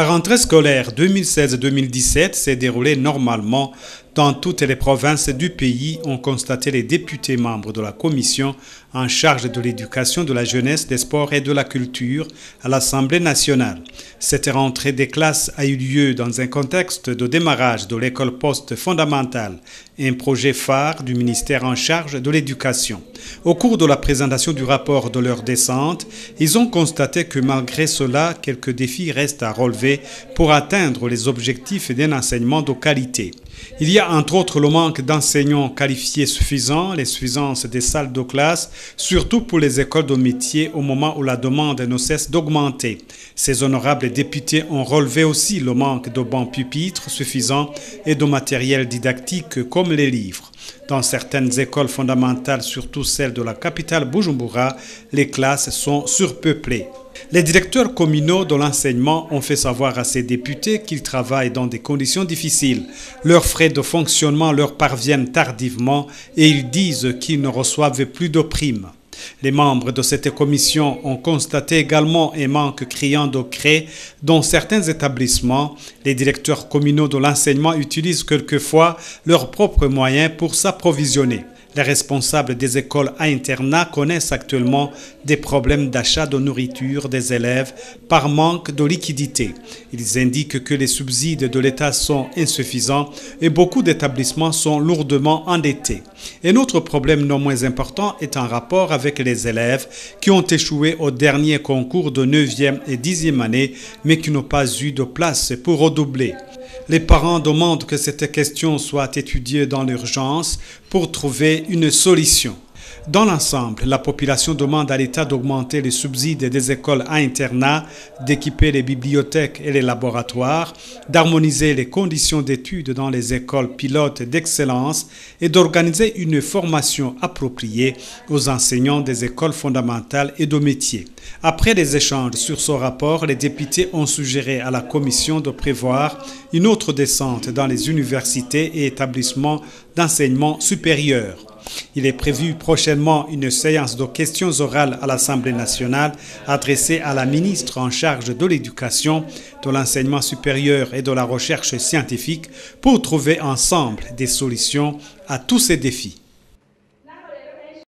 La rentrée scolaire 2016-2017 s'est déroulée normalement dans toutes les provinces du pays, ont constaté les députés membres de la commission en charge de l'éducation, de la jeunesse, des sports et de la culture à l'Assemblée nationale. Cette rentrée des classes a eu lieu dans un contexte de démarrage de l'école post-fondamentale, un projet phare du ministère en charge de l'éducation. Au cours de la présentation du rapport de leur descente, ils ont constaté que malgré cela, quelques défis restent à relever pour atteindre les objectifs d'un enseignement de qualité. Il y a entre autres le manque d'enseignants qualifiés suffisants, l'insuffisance des salles de classe, surtout pour les écoles de métier au moment où la demande ne cesse d'augmenter. Ces honorables députés ont relevé aussi le manque de bancs pupitres suffisants et de matériel didactique comme les livres. Dans certaines écoles fondamentales, surtout celles de la capitale Bujumbura, les classes sont surpeuplées. Les directeurs communaux de l'enseignement ont fait savoir à ces députés qu'ils travaillent dans des conditions difficiles. Leurs frais de fonctionnement leur parviennent tardivement et ils disent qu'ils ne reçoivent plus de primes. Les membres de cette commission ont constaté également un manque criant de craie dans certains établissements. Les directeurs communaux de l'enseignement utilisent quelquefois leurs propres moyens pour s'approvisionner. Les responsables des écoles à internat connaissent actuellement des problèmes d'achat de nourriture des élèves par manque de liquidité. Ils indiquent que les subsides de l'État sont insuffisants et beaucoup d'établissements sont lourdement endettés. Un autre problème non moins important est en rapport avec les élèves qui ont échoué au dernier concours de 9e et 10e année mais qui n'ont pas eu de place pour redoubler. Les parents demandent que cette question soit étudiée dans l'urgence pour trouver une solution. Dans l'ensemble, la population demande à l'État d'augmenter les subsides des écoles à internat, d'équiper les bibliothèques et les laboratoires, d'harmoniser les conditions d'études dans les écoles pilotes d'excellence et d'organiser une formation appropriée aux enseignants des écoles fondamentales et de métiers. Après des échanges sur ce rapport, les députés ont suggéré à la commission de prévoir une autre descente dans les universités et établissements d'enseignement supérieur. Il est prévu prochainement une séance de questions orales à l'Assemblée nationale adressée à la ministre en charge de l'éducation, de l'enseignement supérieur et de la recherche scientifique pour trouver ensemble des solutions à tous ces défis.